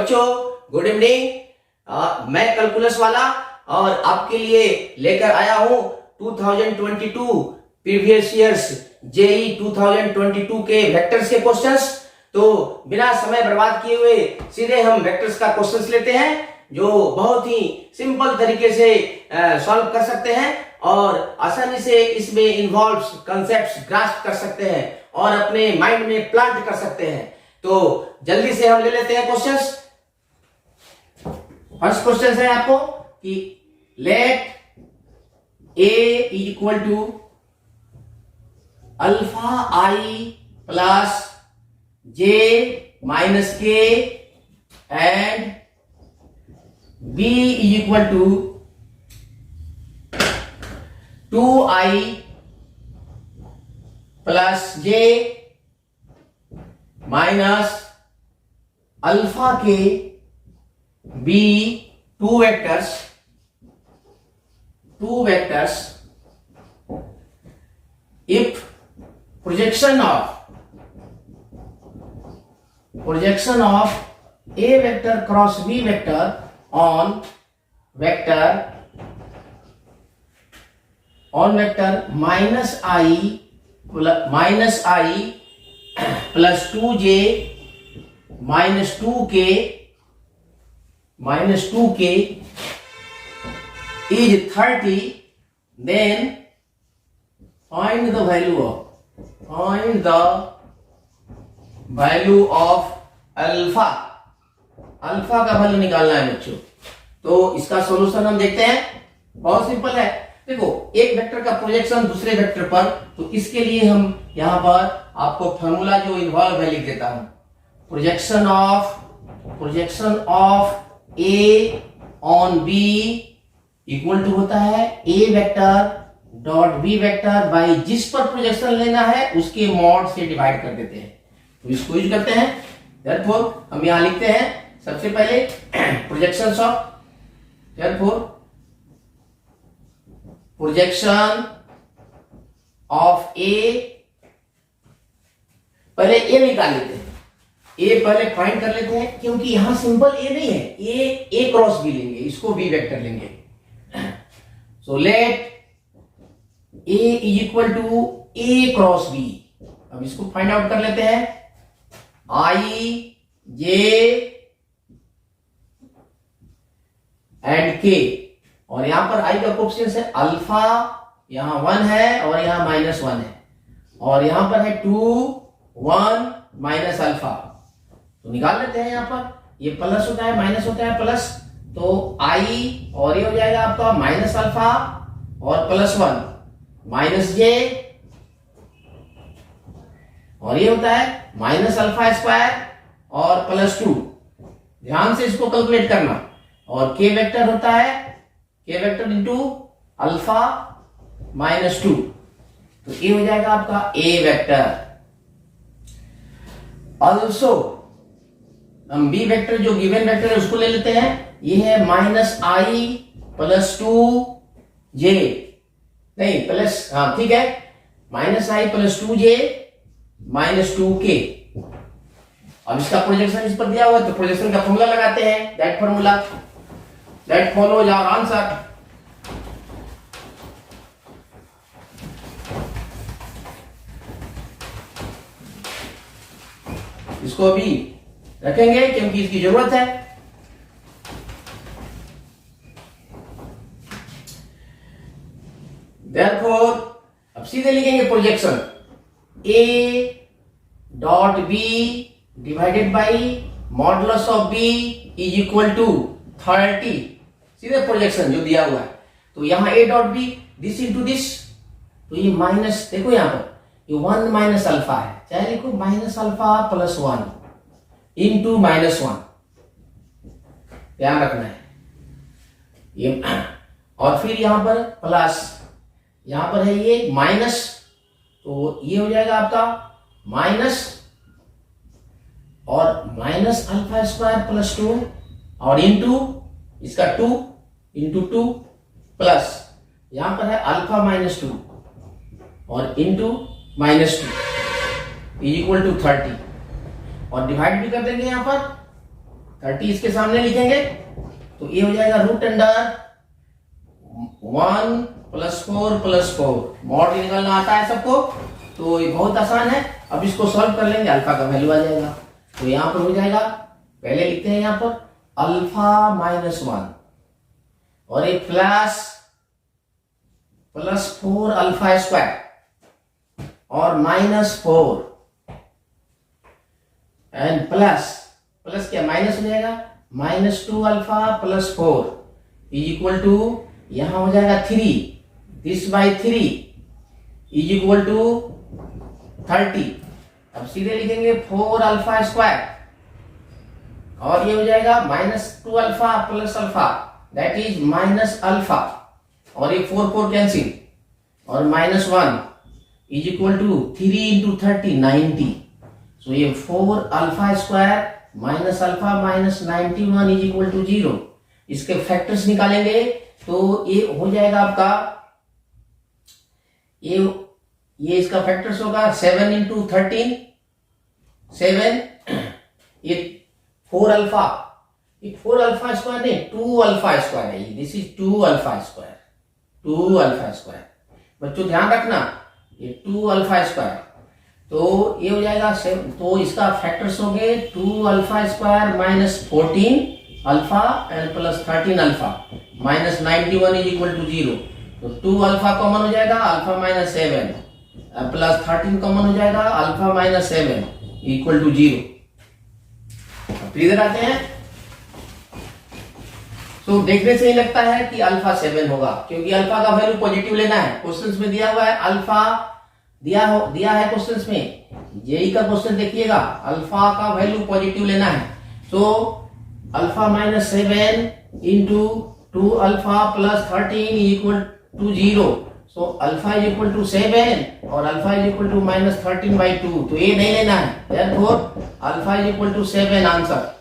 बच्चों good evening. मैं calculus वाला और आपके लिए लेकर आया हूं 2022 प्रीवियस ईयर्स जेई 2022 के वेक्टर्स के क्वेश्चंस। तो बिना समय बर्बाद किए हुए सीधे हम वेक्टर्स का क्वेश्चंस लेते हैं जो बहुत ही सिंपल तरीके से सॉल्व कर सकते हैं और आसानी से इसमें इन्वॉल्व्स कॉन्सेप्ट्स ग्रास्प कर सकते हैं और अपने माइंड में प्लांट कर सकते हैं। तो जल्दी से हम ले लेते हैं क्वेश्चंस। फर्स्ट क्वेश्चन है आपको कि let A equal to alpha i plus j minus k and b equal to 2i plus j minus alpha k b two vectors if projection of a vector cross b vector on vector minus i plus 2j minus 2k is 30, then find the value of alpha का value निकालना है बच्चों। तो इसका solution हम देखते हैं, बहुत सिंपल है। देखो एक वेक्टर का प्रोजेक्शन दूसरे वेक्टर पर, तो इसके लिए हम यहां पर आपको फॉर्मूला जो इन्वॉल्व है लिख देता हूं। Projection of a on b equal to होता है a vector dot b vector by जिस पर प्रोजेक्शन लेना है उसके मॉड से डिवाइड कर देते हैं। तो इसको यूज करते हैं। therefore हम यहां लिखते हैं सबसे पहले प्रोजेक्शन ऑफ ए, पहले ए निकाल लेते हैं। ए पहले फाइंड कर लेते हैं क्योंकि यहां सिंपल ए नहीं है, ए क्रॉस बी लेंगे, इसको बी वेक्टर लेंगे। So let A equal to A cross B. अब इसको फाइंड आउट कर लेते हैं। आई जे एंड के, और यहां पर आई का कोएफिशिएंट है अल्फा, यहां 1 है और यहां -1 है, और यहां पर है 2 1 माइनस अल्फा। तो निकाल लेते हैं। यहां पर ये प्लस होता है माइनस होता है प्लस, तो आई और ये हो जाएगा आपका माइनस अल्फा और +1 माइनस जे, और ये होता है माइनस अल्फा स्क्वायर और +2। ध्यान से इसको कैलकुलेट करना। और के वेक्टर होता है के वेक्टर इंटू अल्फा -2, तो ये हो जाएगा आपका ए वेक्टर। ऑल्सो हम बी वेक्टर जो गिवन वेक्टर है उसको ले लेते हैं। ये है -i + 2j, नहीं प्लस, हाँ ठीक है, -i + 2j - 2k। अब इसका प्रोजेक्शन इस पर दिया हुआ है तो प्रोजेक्शन का फॉर्मूला लगाते हैं। That follows our answer. इसको भी रखेंगे क्योंकि इसकी जरूरत है। Therefore अब सीधे लिखेंगे projection A dot B divided by modulus of B is equal to 30। सीधे प्रोजेक्शन जो दिया हुआ है, तो यहां A dot B this into this, तो ये माइनस, देखो यहां पर ये 1 माइनस अल्फा है, चाहे लिखो -अल्फा +1 इंटू -1, ध्यान रखना है ये। और फिर यहां पर प्लस, यहां पर है ये माइनस, तो ये हो जाएगा आपका माइनस और -α² +2 और इंटू इसका 2 इंटू 2 प्लस यहां पर है अल्फा -2 और इंटू -2 इज इक्वल टू 30 और डिवाइड भी कर देंगे यहां पर 30 इसके सामने लिखेंगे तो ये हो जाएगा रूट अंडर 1 + 4 + 4। मॉड निकालना आता है सबको, तो ये बहुत आसान है। अब इसको सॉल्व कर लेंगे, अल्फा का वैल्यू आ जाएगा। तो यहां पर हो जाएगा, पहले लिखते हैं यहां पर अल्फा -1 और ये +4 अल्फा स्क्वायर और -4 एंड प्लस क्या माइनस हो जाएगा, -2 अल्फा + 4 इज टू यहां हो जाएगा 3, दिस बाई 3 इज टू 30। अब सीधे लिखेंगे 4 अल्फा स्क्वायर और ये हो जाएगा -2 alpha + alpha that is -alpha और ये 4 कैंसिल और -1 इज टू 3 × 30 90। सो ये 4 alpha square -alpha -91 is to 0। इसके फैक्टर्स निकालेंगे तो ये हो जाएगा आपका, ये इसका फैक्टर्स होगा 7 × 13 7, ये 4 अल्फा, ये 4 अल्फा स्क्वायर नहीं 2 अल्फा स्क्वायर है, this is 2 alpha square, 2 alpha square. बच्चों ध्यान रखना ये 2 अल्फा स्क्वायर, तो ये हो जाएगा 7, तो इसका फैक्टर्स हो गए 2 alpha square -14 alpha and +13 alpha -91 is to 0। तो 2 अल्फा कॉमन हो जाएगा, अल्फा -7 +13 कॉमन हो जाएगा, अल्फा -7 इक्वल टू 0। इधर आते हैं तो देखने से ही लगता है कि अल्फा 7 होगा, क्योंकि अल्फा का वैल्यू पॉजिटिव लेना है। क्वेश्चंस में दिया हुआ है अल्फा, दिया है क्वेश्चंस में, जेई का क्वेश्चन देखिएगा, अल्फा का वैल्यू पॉजिटिव लेना है। तो alpha -7 × 2 alpha +13 equal to 0। So alpha is equal to 7 और अल्फा इज इक्वल टू -13/2, तो ये नहीं लेना है, therefore alpha is equal to 7 answer.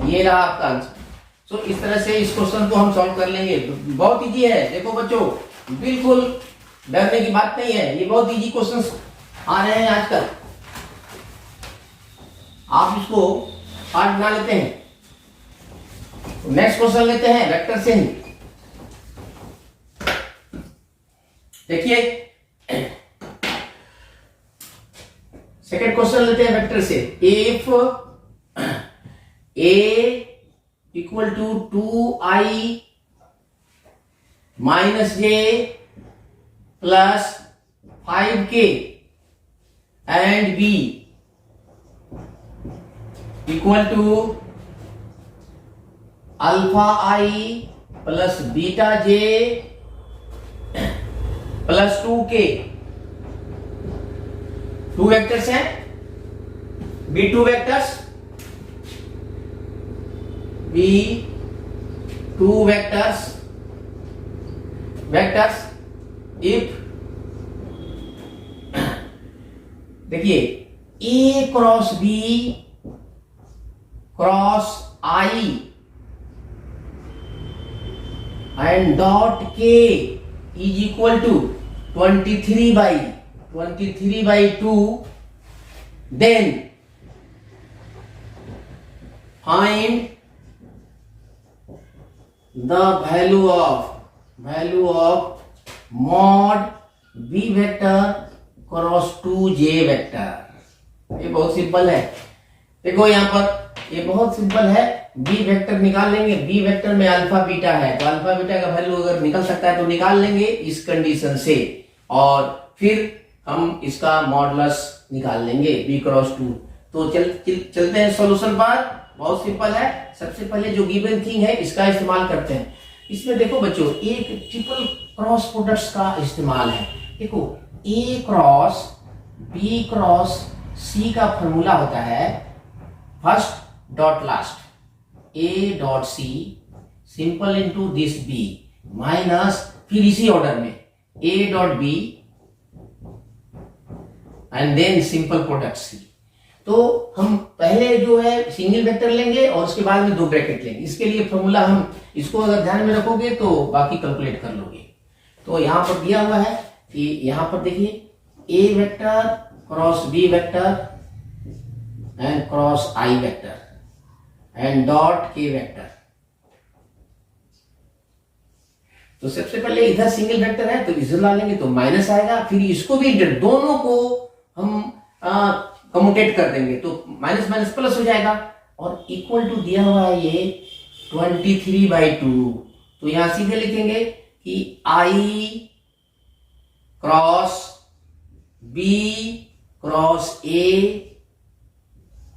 ये रहा आपका आंसर। सो इस तरह से इस क्वेश्चन को हम सॉल्व कर लेंगे। बहुत इजी है, देखो बच्चों बिल्कुल डरने की बात नहीं है, ये बहुत इजी क्वेश्चंस आ रहे हैं आजकल, आप इसको हार्ड बना लेते हैं। नेक्स्ट क्वेश्चन लेते हैं वेक्टर से ही। देखिए सेकंड क्वेश्चन लेते हैं वेक्टर से। If a equal to 2i - j plus 5k and b equal to alpha i plus beta j plus 2k, 2 vectors हैं, b2 vectors, b2 vectors if देखिए a cross b cross i and dot k is equal to 23/2, then find the value of mod b vector cross 2j vector. ये बहुत simple है, देखो यहां पर ये बहुत सिंपल है। b वेक्टर निकाल लेंगे, b वेक्टर में अल्फा बीटा है, तो अल्फा बीटा का वैल्यू अगर निकल सकता है तो निकाल लेंगे इस कंडीशन से, और फिर हम इसका मॉडुलस निकाल लेंगे b क्रॉस 2। तो चलते हैं सॉल्यूशन पर। बहुत सिंपल है, सबसे पहले जो गिवन थिंग है इसका इस्तेमाल करते हैं। इसमें देखो बच्चों एक ट्रिपल क्रॉस प्रोडक्ट्स का इस्तेमाल है। देखो a cross b cross c का फॉर्मूला होता है first dot last, a dot c simple into this b minus, फिर इसी ऑर्डर में a dot b and then simple product c। तो हम पहले जो है सिंगल वेक्टर लेंगे और उसके बाद में 2 ब्रैकेट लेंगे। इसके लिए फॉर्मूला हम इसको अगर ध्यान में रखोगे तो बाकी कैलकुलेट कर लोगे। तो यहां पर दिया हुआ है कि यहां पर देखिए a vector cross b vector and cross I vector and dot के वेक्टर। तो सबसे पहले इधर सिंगल वेक्टर है तो इधर ला लेंगे तो माइनस आएगा, फिर इसको भी दोनों को हम कम्यूटेट कर देंगे तो माइनस माइनस प्लस हो जाएगा, और इक्वल टू दिया हुआ है ये 23/2। तो यहां सीधे लिखेंगे कि i cross b cross a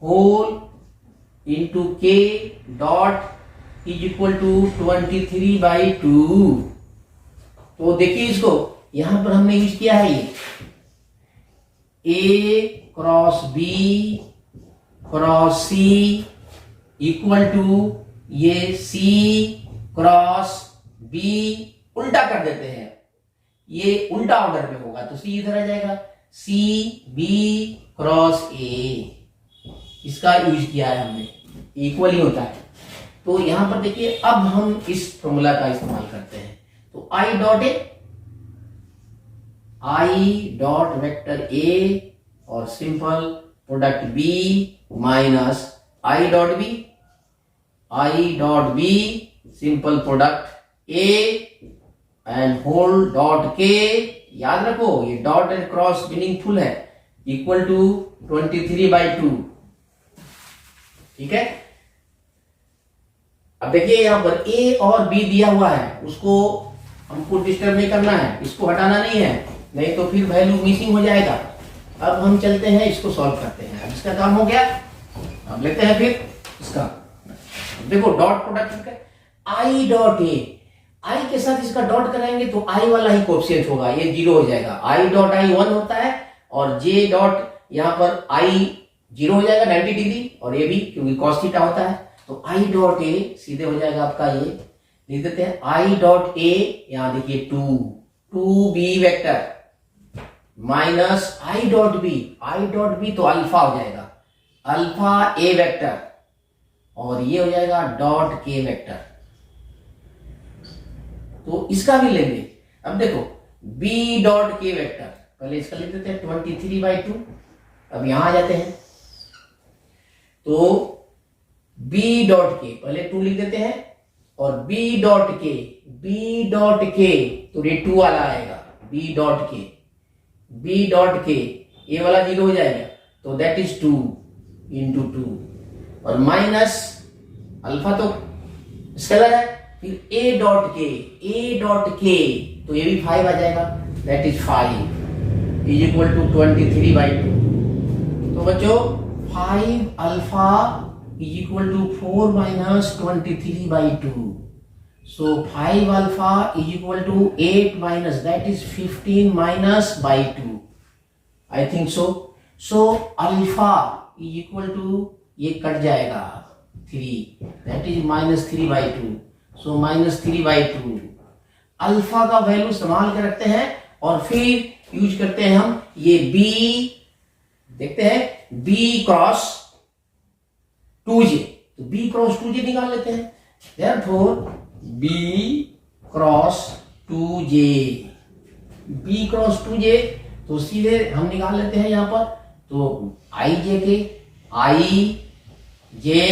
whole into k dot is equal to 23/2। तो देखिए इसको यहां पर हमने यूज किया है ये a cross b cross c equal to ये सी क्रॉस बी, उल्टा कर देते हैं, ये उल्टा ऑर्डर में होगा तो सी इधर आ जाएगा, सी बी क्रॉस ए, इसका यूज किया है हमने, इक्वल ही होता है। तो यहां पर देखिए अब हम इस फॉर्मूला का इस्तेमाल करते हैं, तो आई डॉट वेक्टर ए और simple product B minus I dot B simple product A and whole dot K, याद रखो ये डॉट एंड क्रॉस मीनिंगफुल है, इक्वल टू 23/2। ठीक है, अब देखिए यहां पर ए और बी दिया हुआ है, उसको हमको डिस्टर्ब नहीं करना है, इसको हटाना नहीं है, नहीं तो फिर वैल्यू मिसिंग हो जाएगा। अब हम चलते हैं इसको सॉल्व करते हैं। अब इसका काम हो गया, अब लेते हैं फिर इसका, देखो dot product i dot a, i के साथ इसका डॉट कराएंगे तो आई वाला ही कोएफिशिएंट होगा, ये 0 हो जाएगा, आई डॉट आई 1 होता है, और जे डॉट यहां पर आई 0 हो जाएगा 90 डिग्री, और ये भी क्योंकि cos थीटा होता है, तो आई डॉट ए सीधे हो जाएगा आपका, ये लिख देते हैं आई डॉट ए, यहां देखिए 2 B vector minus I dot B तो अल्फा हो जाएगा, अल्फा ए वेक्टर, और ये हो जाएगा डॉट के वेक्टर। तो इसका भी लेंगे, अब देखो बी डॉट के वेक्टर, पहले इसका लिख देते हैं 23/2। अब यहां आ जाते हैं तो बी डॉट के पहले 2 लिख देते हैं, और बी डॉट के तो ये 2 वाला आएगा, बी डॉट के ये वाला 0 हो जाएगा, तो दैट इज 2 इंटू 2, और माइनस अल्फा तो स्केलर है, फिर ए डॉट के तो ये भी 5 आ जाएगा, that is 5 is equal to 23/2। तो बच्चों 5 alpha is equal to 4 minus 23/2, so 5 alpha is equal to 8 minus, that is 15 minus by 2, I think so. So alpha is equal to, ये कट जाएगा 3, that is -3/2, so -3/2। अल्फा का value संभाल के रखते हैं और फिर यूज करते हैं हम ये b, देखते हैं b क्रॉस 2j, तो b क्रॉस 2j निकाल लेते हैं, therefore b क्रॉस 2j, तो सीधे हम निकाल लेते हैं यहां पर, तो आई जे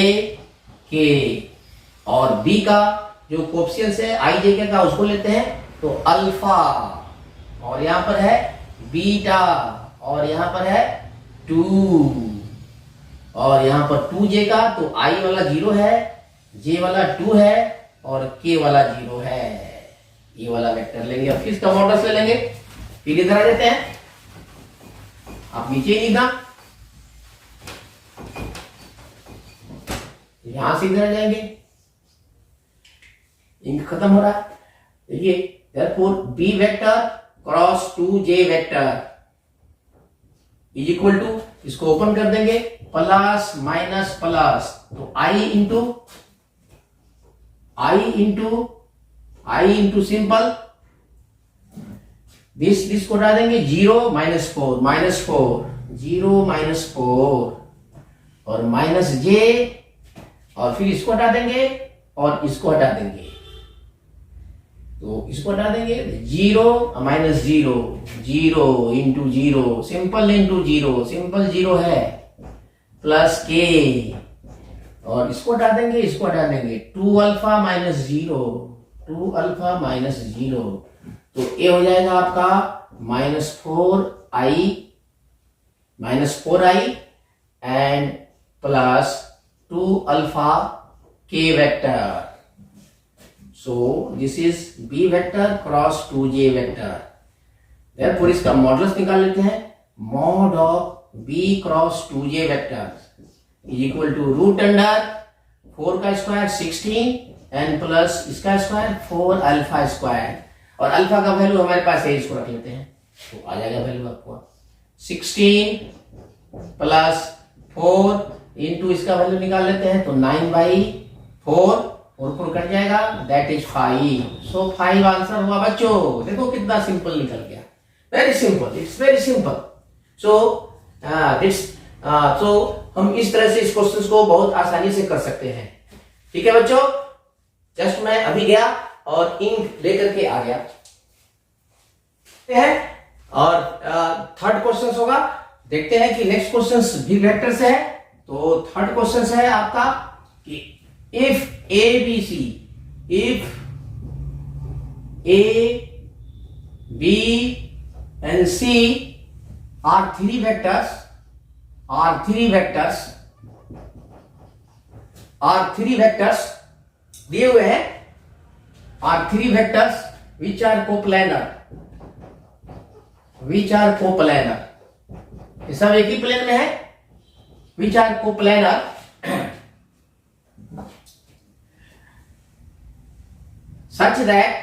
के और b का जो कोएफिशिएंट है आई जे के का उसको लेते हैं, तो अल्फा, और यहां पर है बीटा, और यहां पर है 2, और यहां पर 2j का तो आई वाला 0 है, j वाला 2 है, और k वाला 0 है, ये वाला वेक्टर लेंगे, और फिर इसका मॉडल्स ले लेंगे, फिर इधर आ जाते हैं, आप नीचे ही लिखना, यहां से इधर आ जाएंगे, इंक खत्म हो रहा है, देखिए therefore b vector cross 2j vector is equal to, इसको ओपन कर देंगे, प्लस माइनस प्लस, तो i इंटू सिंपल दिस को हटा देंगे, 0 -4 0 -4 और माइनस j, और फिर इसको हटा देंगे और इसको हटा देंगे, तो इसको हटा देंगे 0 -0 0 इंटू 0 सिंपल इंटू 0 है, प्लस के, और इसको हटा देंगे, इसको हटा देंगे, 2 अल्फा माइनस 0, 2 अल्फा माइनस 0, तो ए हो जाएगा आपका -4i एंड प्लस 2 अल्फा के vector. So this is B vector cross 2j vector. Therefore इसका मॉडुलस निकाल लेते हैं. Mod of B cross 2j vector is equal to root under 4 का स्क्वायर 16 एंड प्लस इसका स्क्वायर 4 अल्फा स्क्वायर, और alpha का value हमारे पास है, इसको रख लेते हैं तो आ जाएगा वैल्यू आपको 16 प्लस 4 इंटू इसका वैल्यू निकाल लेते हैं तो 9/4, और 4 कट जाएगा, दैट इज 5. सो 5 आंसर हुआ बच्चों. देखो कितना सिंपल निकल गया. Very simple, it's very simple. So हम इस तरह से इस क्वेश्चन को बहुत आसानी से कर सकते हैं. ठीक है बच्चों, जस्ट मैं अभी गया और इंक लेकर के आ गया है, और थर्ड क्वेश्चन होगा. देखते हैं कि नेक्स्ट क्वेश्चन भी वेक्टर से है. तो थर्ड क्वेश्चन है आपका कि if A B C, if A B and C are three vectors दिए हुए हैं, are three vectors which are coplanar, ये सब एक ही प्लेन में है, which are coplanar such that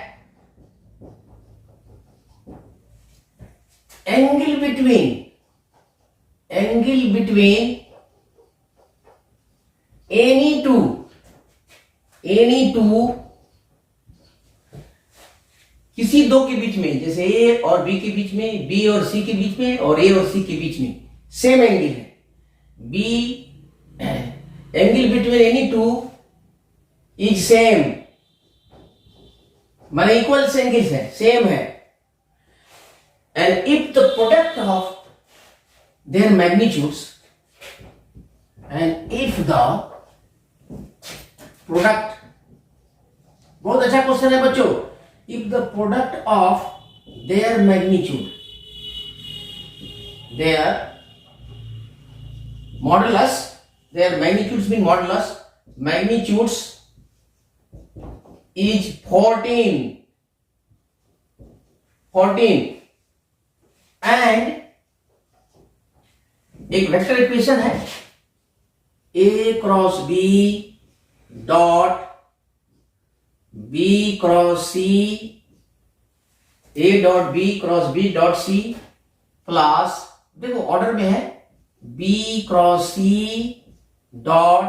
angle between any two किसी दो के बीच में, जैसे ए और बी के बीच में, बी और सी के बीच में, और ए और सी के बीच में सेम एंगल है. B angle between any two is same, माने इक्वल एंगल्स है, सेम है. And if the product of their magnitudes, and if the product, बहुत अच्छा क्वेश्चन है बच्चों, if the product of their magnitude, their modulus, their magnitudes mean modulus, magnitudes is 14 and एक vector equation है a cross b dot b cross c, a dot b cross b dot c plus, देखो order में है, b cross c dot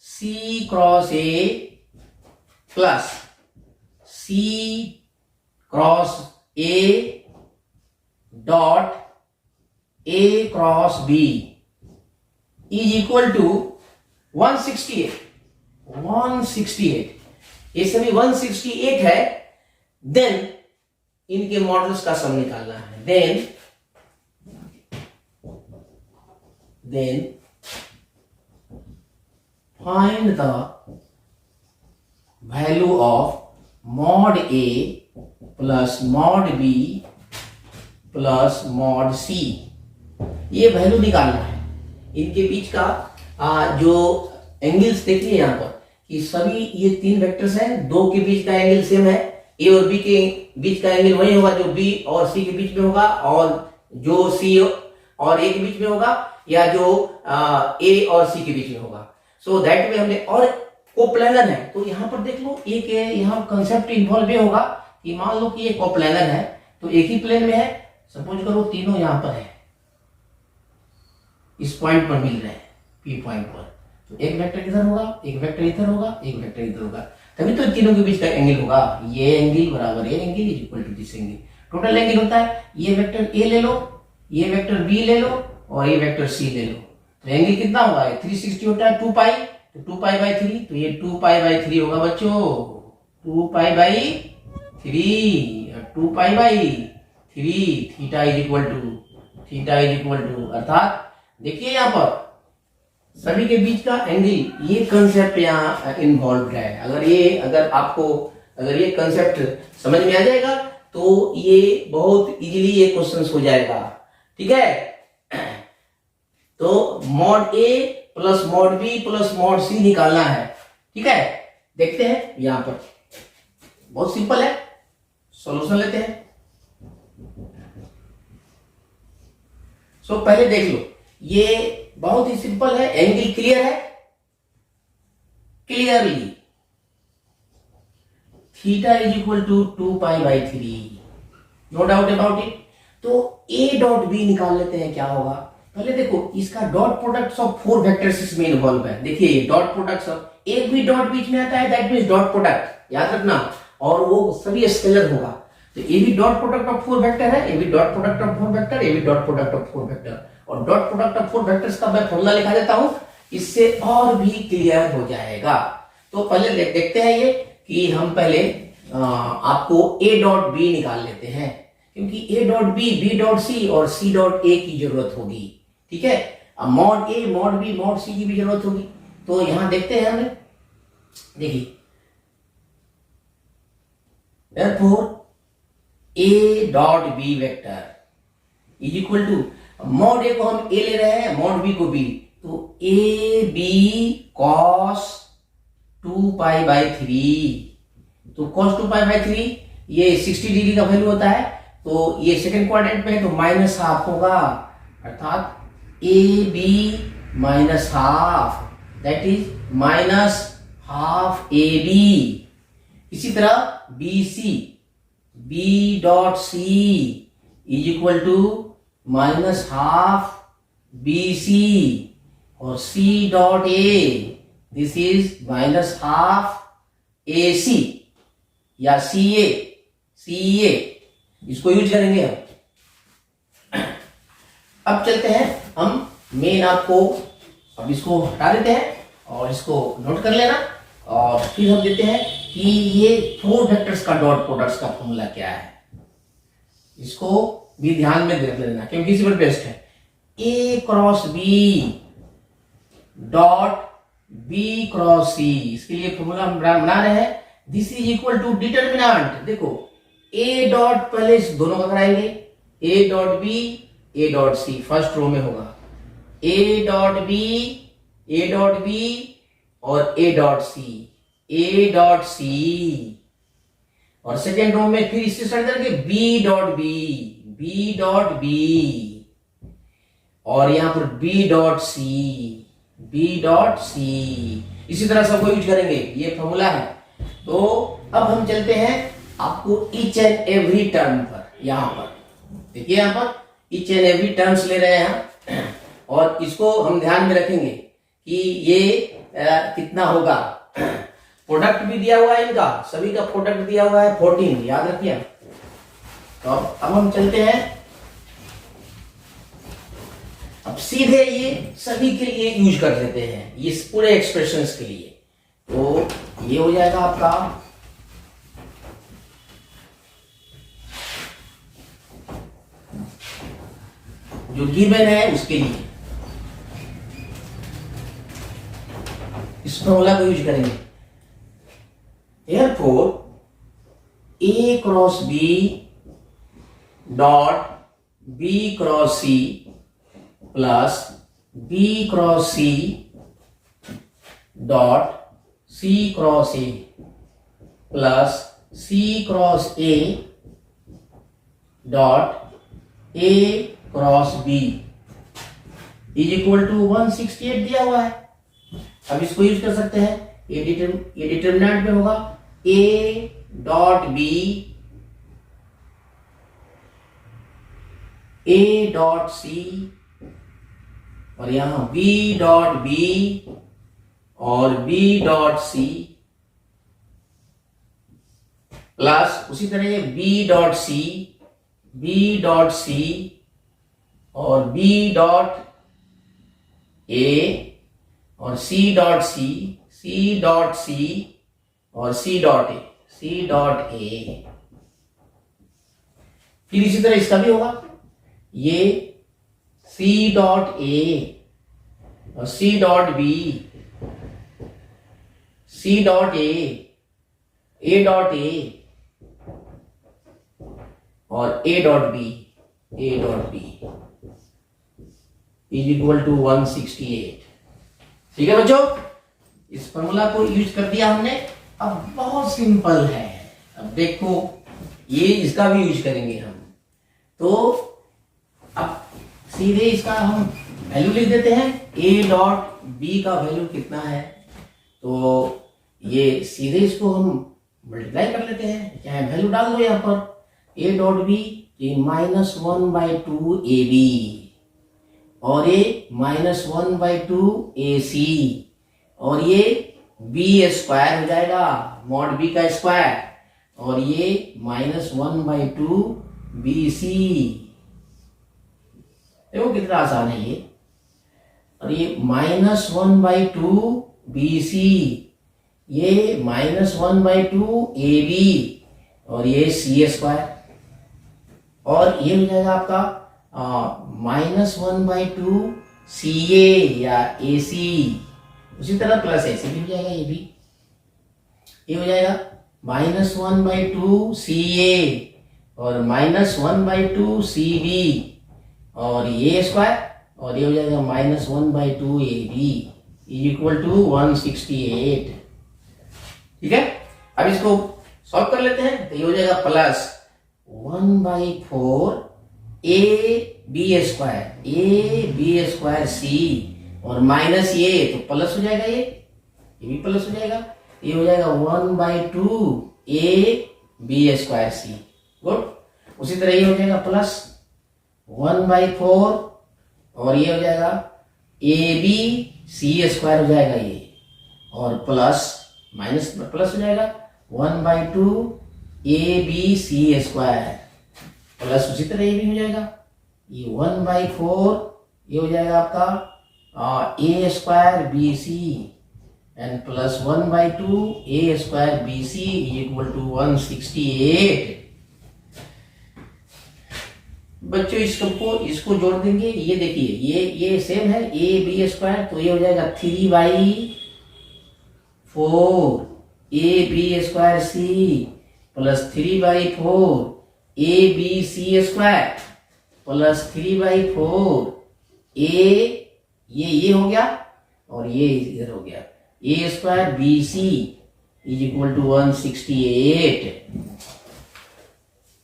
c cross a plus c cross a dot a cross b is equal to 168. ये सभी 168 है. Then इनके models का sum निकालना है. Then find the value of mod A plus mod B plus mod C. ये value निकालना है. इनके बीच का जो एंगल्स देखिए यहां पर कि सभी ये तीन वेक्टर्स हैं, दो के बीच का एंगल सेम है, ए और बी के बीच का एंगल वही होगा जो बी और सी के बीच में होगा, और जो सी और ए के बीच में होगा, या जो ए और सी के बीच में होगा. सो दैट वे हमने, और कोप्लानर है तो यहां पर देख लो, एक यहां कंसेप्ट इन्वॉल्व ये होगा कि मान लो कि ये कोप्लानर है तो एक ही प्लेन में है, सपोज करो तीनों यहां पर है, इस पॉइंट पर मिल रहे हैं, पी पॉइंट पर, तो एक वेक्टर इधर होगा, एक वेक्टर इधर होगा, एक वेक्टर इधर होगा, तभी तो तीनों के बीच का एंगल होगा. ये एंगल बराबर ये angle is equal to this angle. Total angle होता है, ये वेक्टर ए ले लो, ये वेक्टर बी ले लो, और ये वेक्टर सी ले लो, तो एंगल कितना होगा, 360 होता है 2 पाई, तो 2 पाई बाई 3, तो ये 2 पाई बाई 3 होगा बच्चों, 2 pi by 3, 2 pi by 3, theta is equal to, अर्थात देखिए यहां पर सभी के बीच का एंगल, ये कंसेप्ट यहाँ इन्वॉल्व है। अगर ये कंसेप्ट समझ में आ जाएगा तो ये बहुत इजीली ये क्वेश्चन हो जाएगा। ठीक है, तो मॉड ए plus mod B plus mod c निकालना है। ठीक है, देखते हैं यहां पर, बहुत सिंपल है, सॉल्यूशन लेते हैं। पहले देख लो, ये बहुत ही सिंपल है, एंगल क्लियर है, clearly theta is equal to 2π/3, no doubt about it. तो ए डॉट बी निकाल लेते हैं, क्या होगा। पहले देखो, इसका डॉट प्रोडक्ट ऑफ 4 वेक्टर्स इसमें इन्वॉल्व है। देखिए ये डॉट प्रोडक्ट ऑफ, एक भी डॉट बीच में आता है दैट मींस डॉट प्रोडक्ट, याद रखना, और वो सभी स्केलर होगा। तो ये भी डॉट प्रोडक्ट ऑफ 4 वेक्टर है, ये भी डॉट प्रोडक्ट ऑफ 4 वेक्टर, ये भी डॉट प्रोडक्ट ऑफ 4 वेक्टर। और डॉट प्रोडक्ट ऑफ 4 वेक्टर्स का मैं फॉर्मूला लिखा देता हूं, इससे और भी क्लियर हो जाएगा। तो पहले देखते हैं ये कि हम पहले आपको ए डॉट बी निकाल लेते हैं, क्योंकि A dot B, B dot C और सी डॉट ए की जरूरत होगी। ठीक है, अब mod A, mod B, mod सी की भी जरूरत होगी। तो यहां देखते हैं हमें, देखिए therefore a dot b vector is equal to, mod a को हम ए ले रहे हैं, मॉड बी को बी, तो ए बी कॉस 2π/3। तो cos 2π/3 ये 60 डिग्री का वैल्यू होता है, तो ये सेकंड क्वाड्रेंट में है तो -½ होगा, अर्थात a b -½ that is -½ a b. इसी तरह b c, b dot c is equal to -½ b c, और सी dot a this is -½ a c या सी ए, इसको यूज करेंगे हम। अब चलते हैं हम मेन, आपको अब इसको हटा देते हैं और इसको नोट कर लेना, और फिर हम देते हैं कि ये 4 वेक्टर्स का डॉट प्रोडक्ट्स का फॉर्मूला क्या है, इसको भी ध्यान में देख लेना क्योंकि इसी पर बेस्ट है। A cross B dot B cross c, इसके लिए फॉर्मूला हम बना रहे हैं, this is equal to determinant. देखो ए डॉट, पहले इस दोनों का कराएंगे, a dot B, A dot c, first row में होगा ए डॉट बी और ए डॉट सी, और सेकेंड रो में फिर इससे स्टार्ट करके बी डॉट बी, और यहां पर बी डॉट सी, इसी तरह सबको यूज करेंगे, ये फॉर्मूला है। तो अब हम चलते हैं आपको ईच एंड एवरी टर्म पर, यहां पर देखिए, यहां पर ईच एंड एवरी टर्म्स ले रहे हैं, और इसको हम ध्यान में रखेंगे कि ये कितना होगा। प्रोडक्ट भी दिया हुआ है, इनका सभी का प्रोडक्ट दिया हुआ है 14, याद रखिए। तो अब हम चलते हैं, अब सीधे ये सभी के लिए यूज कर लेते हैं, ये पूरे एक्सप्रेशंस के लिए। तो ये हो जाएगा आपका जो गिवन है उसके लिए इस फॉर्मूला को यूज करेंगे। Therefore, A cross B dot B cross C plus B cross C dot C cross A plus C cross A dot A cross B is equal to 168 दिया हुआ है। अब इसको यूज कर सकते हैं, ये डिटर्मिनेंट में होगा A dot B, A dot C, और यहां बी डॉट बी और बी डॉट सी, प्लस उसी तरह ये बी डॉट सी और बी डॉट ए और सी डॉट सी और सी डॉट ए। फिर इसी तरह इसका भी होगा, ये सी डॉट ए और सी dot b, c dot a dot a और a dot b is equal to 168। ठीक है बच्चों, इस फॉर्मूला को यूज कर दिया हमने। अब बहुत सिंपल है, अब देखो ये इसका भी यूज करेंगे हम। तो अब सीधे इसका हम वैल्यू लिख देते हैं। ए डॉट बी का वैल्यू कितना है, तो ये सीधे इसको हम मल्टीप्लाई कर लेते हैं, चाहे वैल्यू डाल दो यहाँ पर। A dot B -1/2 A B और ये -1/2 ए सी और ये बी स्क्वायर हो जाएगा, मॉड बी का स्क्वायर, और ये -1/2 बी सी। देखो कितना आसान है ये। और ये -1/2 बी सी, ये -1/2 ए बी और ये सी स्क्वायर, और ये हो जाएगा आपका -1/2 सी ए या ए सी। उसी तरह प्लस ऐसे भी हो जाएगा, ये हो जाएगा -1/2 सी ए और -1/2 सी बी और ये स्क्वायर, और ये हो जाएगा -1/2 A B is equal to 168। ठीक है, अब इसको सॉल्व कर लेते हैं। तो ये हो जाएगा प्लस 1/4 ए बी स्क्वायर सी और माइनस ये तो प्लस हो जाएगा, ये भी प्लस हो जाएगा। ये हो जाएगा 1/2 A B square C. Good. उसी तरह ये हो जाएगा प्लस 1/4 और ये हो जाएगा ए बी सी स्क्वायर हो जाएगा ये, और प्लस माइनस प्लस हो जाएगा 1/2 A B C square plus उसी तरह ये भी हो जाएगा, ये 1/4 ये हो जाएगा आपका a square b c and plus 1/2 a square b c equal to 168। बच्चों इसको जोड़ देंगे। ये देखिए ये सेम है, ए बी स्क्वायर, तो ये हो जाएगा 3/4 a B square c plus 3/4 a B C square plus 3/4 ये हो गया और ये इधर हो गया, a square b c is equal to 168।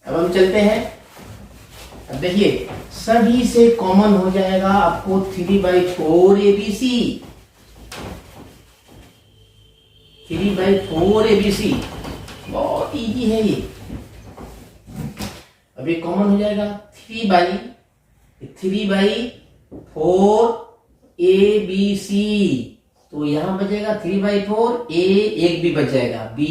अब हम चलते हैं। अब देखिए सभी से कॉमन हो जाएगा आपको 3/4 a B C, 3/4 a B C, बहुत इजी है ये। अब ये कॉमन हो जाएगा 3/4 ए बी सी, तो यहां बचेगा 3/4 ए, एक भी बच जाएगा बी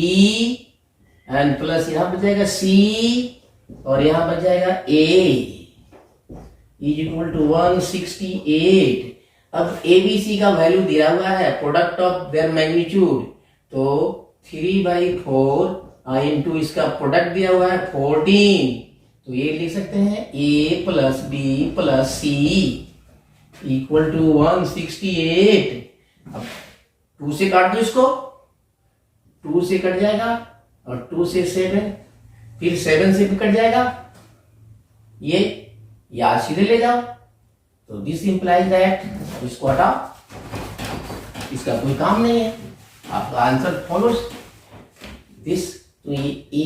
एंड प्लस यहां बच जाएगा सी और यहां बच जाएगा ए इज इक्वल टू 168। अब ए बी सी का वैल्यू दिया हुआ है, प्रोडक्ट ऑफ देयर मैग्नीट्यूड, तो 3/4 इंटू इसका प्रोडक्ट दिया हुआ है 14, तो ये लिख सकते हैं a plus b plus c equal to 168। अब 2 से काट दो इसको, 2 से कट जाएगा और 2 से 7, फिर 7 से भी कट जाएगा, ये या सीधे ले जाओ, तो दिस इंप्लाइज दैट, इसको हटाओ, इसका कोई काम नहीं है, आपका आंसर फॉलोज दिस। तो ये a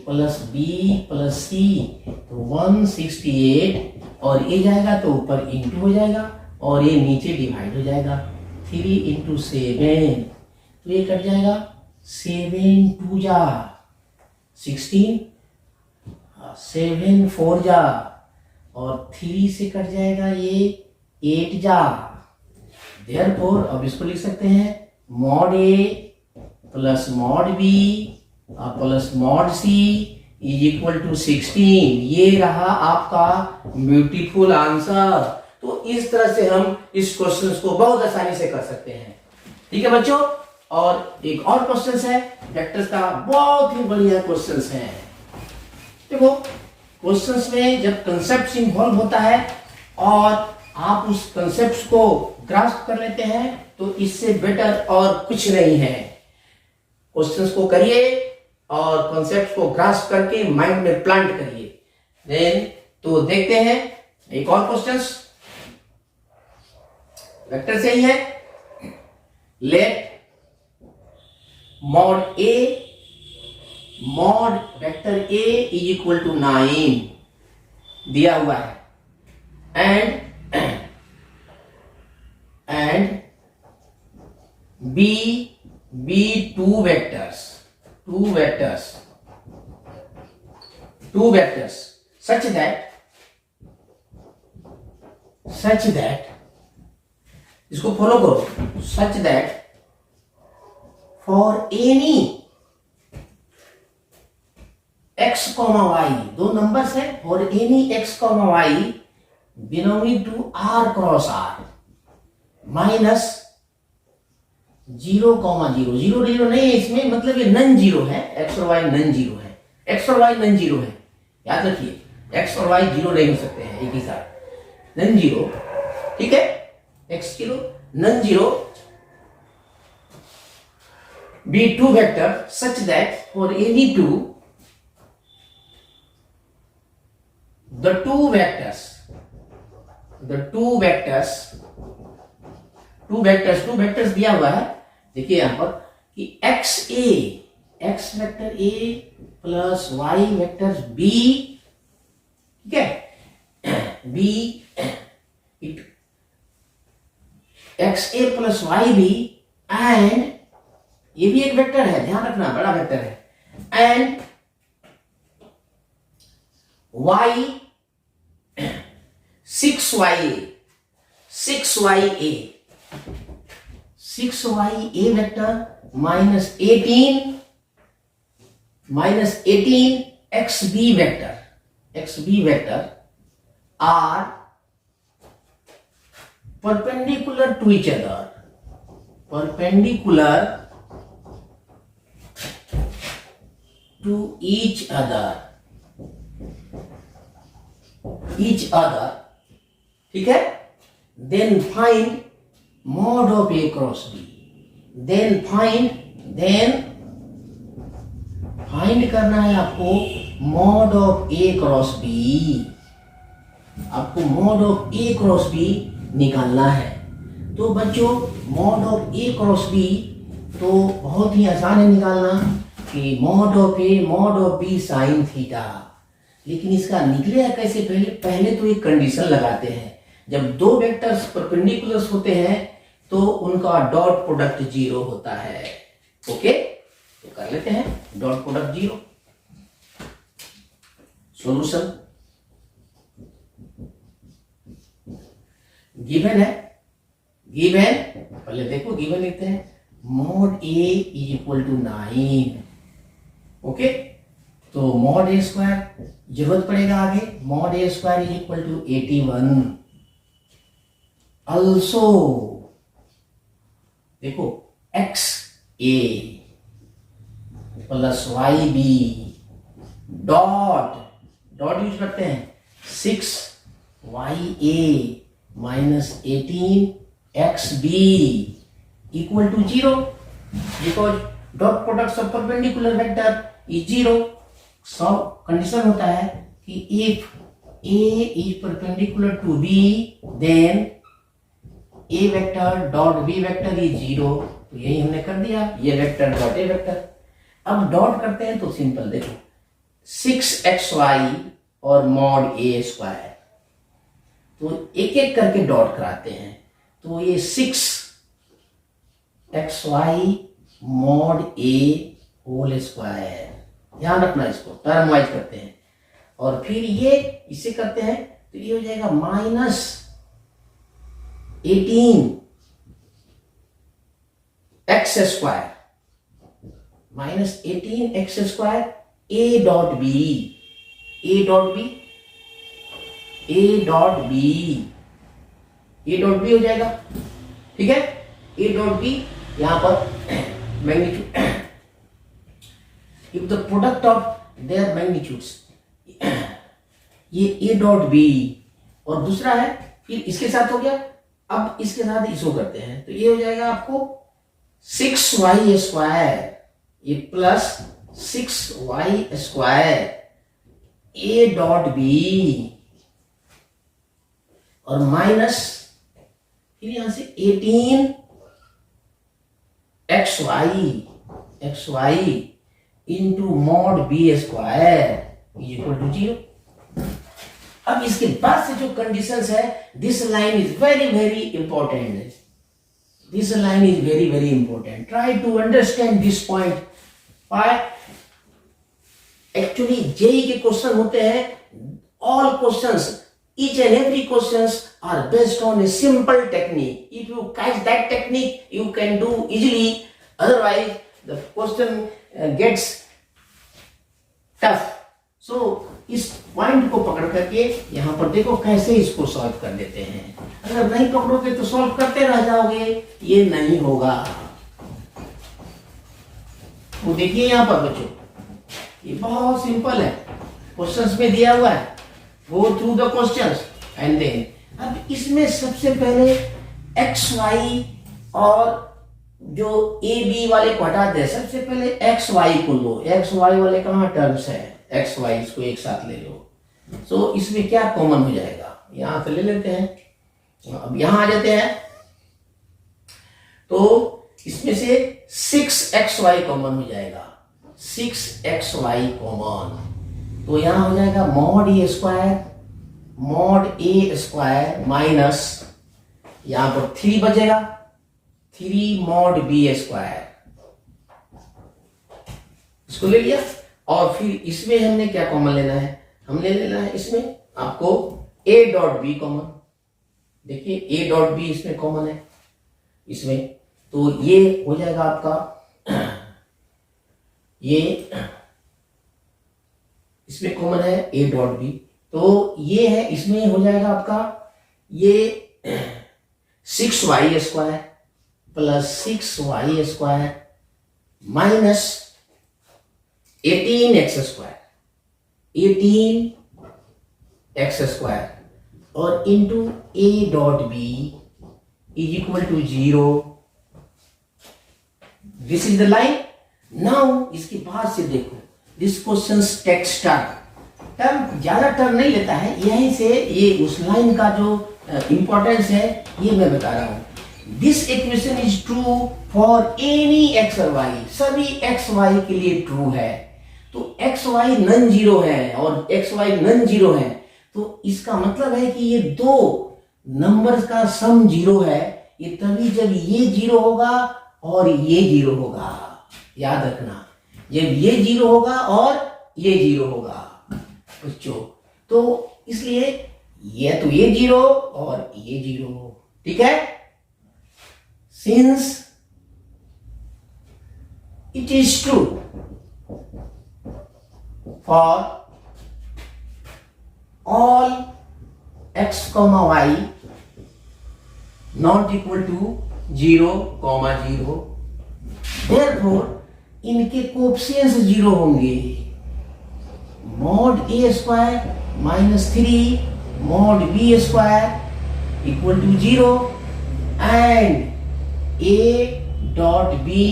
प्लस बी प्लस सी तो 168 और ये जाएगा तो ऊपर इंटू हो जाएगा और ये नीचे डिवाइड हो जाएगा, 3 इंटू 7 तो ये कट जाएगा 7 2 जा 16, 7 4 जा और 3 से कट जाएगा ये 8 जा। देयरफॉर अब इसको लिख सकते हैं mod A plus mod B plus mod C is equal to 16। ये रहा आपका ब्यूटीफुल आंसर। तो इस तरह से हम इस क्वेश्चन को बहुत आसानी से कर सकते हैं। ठीक है बच्चों, और एक और क्वेश्चन है वेक्टर्स का, बहुत ही बढ़िया क्वेश्चन है। देखो क्वेश्चंस में जब कंसेप्ट इन्वॉल्व होता है और आप उस कंसेप्ट को ग्रास्प कर लेते हैं तो इससे बेटर और कुछ नहीं है। क्वेश्चंस को करिए और कॉन्सेप्ट को ग्रास्प करके माइंड में प्लांट करिए। देन तो देखते हैं एक और क्वेश्चंस, वेक्टर से ही है। Let mod A mod vector A is equal to 9 दिया हुआ है and B two vectors such that इसको फॉलो करो, such that for any x, y, दो नंबर्स है, for any x, y belonging to r cross r minus 0, 0 0 नहीं है इसमें, मतलब ये नन जीरो है, x और y नन जीरो है, x और y नन जीरो है, याद रखिए x और y जीरो नहीं हो सकते हैं एक ही साथ, नन जीरो, ठीक है, x zero non zero, be two vector such that for any two the two vectors दिया हुआ है, देखिए यहां पर कि x vector a plus y vector b, ठीक है, b x a plus y b and ये भी एक वेक्टर है, ध्यान रखना बड़ा वेक्टर है, and y 6ya vector minus 18 xb vector are perpendicular to each other, ठीक है, then find mod of a cross b, find करना है आपको mod of a cross b, आपको mod of a cross b निकालना है। तो बच्चों mod of a cross b तो बहुत ही आसान है निकालना कि mod of b sin theta, लेकिन इसका निकलेगा कैसे, पहले तो एक कंडीशन लगाते हैं, जब दो वेक्टर्स परपेंडिकुलर्स होते हैं तो उनका डॉट प्रोडक्ट 0 होता है। ओके, तो कर लेते हैं डॉट प्रोडक्ट 0। सॉल्यूशन गिवन पहले देखो, गिवन लिखते हैं mod a is equal to 9। Okay, तो mod a स्क्वायर जरूरत पड़ेगा आगे, mod a square is equal to 81। Also देखो x a plus y b dot use करते हैं 6 y a minus 18 x b equal to 0, because dot product of perpendicular vector is 0। सब condition होता है कि if a is perpendicular to b then a vector dot b vector is 0, तो यही हमने कर दिया, ये वेक्टर डॉट a वेक्टर। अब डॉट करते हैं तो सिंपल देखो 6xy और mod a स्क्वायर, तो एक एक करके डॉट कराते हैं, तो ये 6xy mod a whole square, ध्यान रखना इसको टर्म वाइज करते हैं, और फिर ये इसे करते हैं तो ये हो जाएगा minus 18 x square a dot b हो जाएगा, ठीक है, a डॉट b यहां पर magnitude, if the product of their magnitudes, ये a डॉट b और दूसरा है फिर इसके साथ हो गया, अब इसके साथ इसको करते हैं तो ये हो जाएगा आपको 6y स्क्वायर ये plus 6y square A dot B और माइनस फिर यहां से 18xy into mod B square equal to 0। अब इसके बाद से जो कंडीशंस है, this line is very very important, this line is very very important, try to understand this point. Why actually JEE के क्वेश्चन होते हैं, all questions, each and every questions are based on a simple technique. If you catch that technique, you can do easily. Otherwise, the question gets tough. So, इस point को पकड़ करके यहाँ पर देखो कैसे इसको सॉल्व कर देते हैं। अगर नहीं पकड़ोगे तो सॉल्व करते रह जाओगे, ये नहीं होगा। तो देखिए यहाँ पर बच्चों, ये बहुत सिंपल है, क्वेश्चंस में दिया हुआ है, go through the questions and then अब इसमें सबसे पहले एक्स वाई और जो ए बी वाले को हटा दे, सबसे पहले एक्स वाई को लो। एक्स वाई वाले कहाँ टर्म्स है, एक्स वाई, इसको एक साथ ले लो। सो इसमें क्या कॉमन हो जाएगा, यहां से ले लेते हैं। अब यहां आ जाते हैं तो इसमें से 6xy कॉमन हो जाएगा, 6xy कॉमन, तो यहां हो जाएगा मॉड ए स्क्वायर माइनस यहां पर 3 बचेगा, 3 मॉड बी स्क्वायर, इसको ले लिया। और फिर इसमें हमने क्या कॉमन लेना है, हमने लेना है इसमें आपको ए डॉट बी कॉमन। देखिए ए डॉट बी इसमें कॉमन है इसमें, तो ये हो जाएगा आपका, ये इसमें कॉमन है ए डॉट बी, तो ये है, इसमें हो जाएगा आपका ये 6y square plus 6y square minus 18x square, 18x square और into a dot b is equal to 0। This is the line. Now इसके बाद से देखो, दिस क्वेश्चन टेक्स्ट टर्म ज्यादा टर्म नहीं लेता है, यहीं से ये उस लाइन का जो इंपॉर्टेंस है ये मैं बता रहा हूं। This equation is true for any x और वाई, सभी एक्स वाई के लिए ट्रू है। तो एक्स वाई नॉन जीरो है और एक्स वाई नॉन जीरो है, तो इसका मतलब है कि ये दो नंबर्स का सम जीरो है, ये तभी जब ये जीरो होगा और ये जीरो होगा। याद रखना, जब ये जीरो होगा और ये जीरो होगा बच्चों, तो इसलिए ये तो ये जीरो और ये जीरो, ठीक है। Since it is true for all x, y not equal to 0, 0, therefore इनके कोएफिशिएंट्स 0 होंगे। Mod A square minus 3 mod B square equal to 0 and A dot B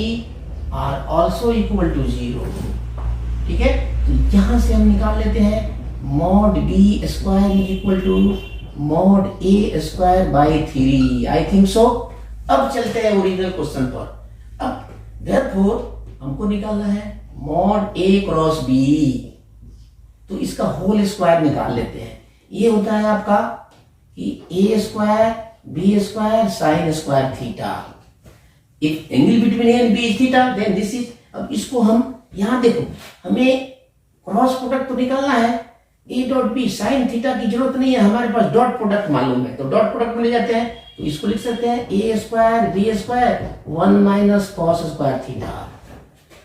are also equal to 0, ठीक है। तो यहां से हम निकाल लेते हैं mod B square is equal to mod A square by 3, I think so. अब चलते हैं ओरिजिनल क्वेश्चन पर। अब देयरफॉर हमको निकालना है मॉड ए क्रॉस बी, तो इसका होल स्क्वायर निकाल लेते हैं। ये होता है आपका कि a square b square sine square theta, if angle between a and b is theta then this is. अब इसको हम यहां देखो, हमें क्रॉस प्रोडक्ट तो निकालना है, A dot B sine theta की जरूरत नहीं है, हमारे पास डॉट प्रोडक्ट मालूम है, तो डॉट प्रोडक्ट में ले जाते हैं। तो इसको लिख सकते हैं a square b square 1 minus cos square theta.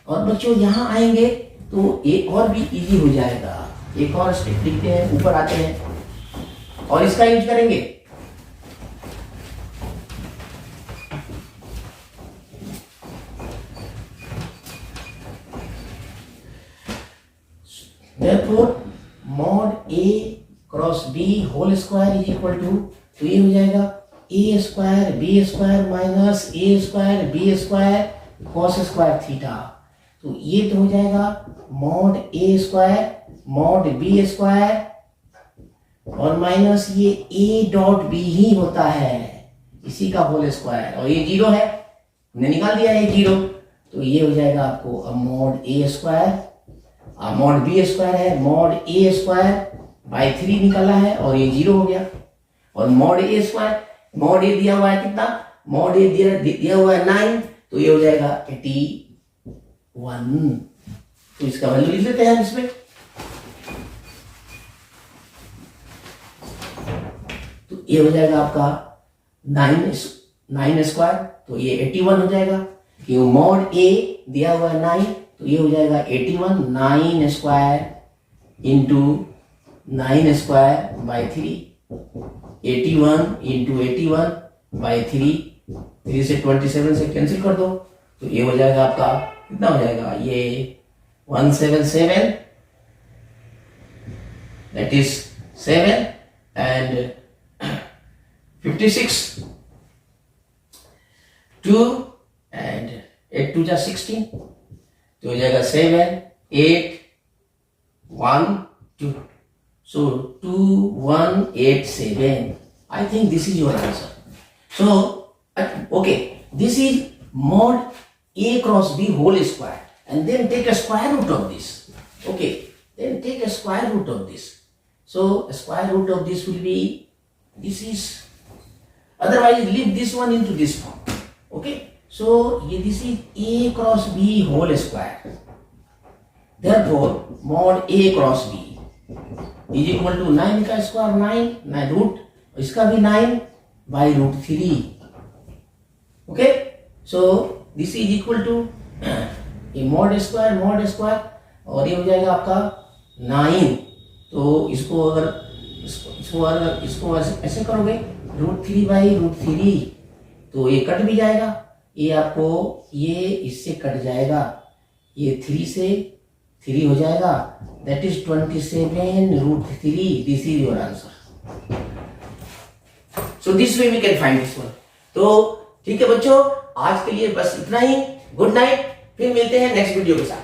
और बच्चों यहां आएंगे तो एक और भी इजी हो जाएगा, एक और स्टेप लिखते हैं, ऊपर आते हैं और इसका यूज करेंगे। Therefore, mod A cross B whole square is equal to तो ये हो जाएगा a square b square minus a square b square cos square theta. तो ये तो हो जाएगा मॉड ए स्क्वायर मॉड बी स्क्वायर और माइनस ये ए डॉट बी ही होता है, इसी का होल स्क्वायर, और ये जीरो है, हमने निकाल दिया है जीरो। तो ये हो जाएगा आपको मॉड ए स्क्वायर मॉड बी स्क्वायर है, मॉड ए स्क्वायर बाई 3 निकाला है और ये जीरो हो गया। और मॉड ए स्क्वायर, मॉड ए दिया हुआ है कितना, मॉड ए दिया हुआ है 9, तो ये हो जाएगा 81। तो इसका वैल्यू लिख लेते हैं इसमें। तो ये हो जाएगा आपका 9 स्क्वायर, तो ये 81 हो जाएगा। ये मॉड ए दिया हुआ है 9, तो ये हो जाएगा 81, 9 square into 9 square by 3, 81 into 81 by 3, 3 से 27 से कैंसिल कर दो, तो ये हो जाएगा आपका कितना हो जाएगा, ये 177, that is 7 and 56, 2 and 8 2 जा 16, तो हो जाएगा 7 8 1 2, so 2187. I think this is your answer. So okay, this is mod a cross b whole square, and then take a square root of this. Okay, then take a square root of this. So a square root of this will be, this is, otherwise leave this one into this form. Okay, so this is a cross b whole square. Therefore mod a cross b is equal to 9 का square 9 root, इसका भी 9 by root 3. Okay, so this is equal to mod square और ये हो जाएगा आपका 9. तो इसको ऐसे करोगे रूट 3 बाई रूट 3, तो ये कट भी जाएगा, ये आपको ये इससे कट जाएगा, ये 3 से 3 हो जाएगा, that is 27 root 3. This is your answer. So this way we can find this one. तो ठीक है बच्चों, आज के लिए बस इतना ही. गुड नाइट, फिर मिलते हैं नेक्स्ट वीडियो के साथ.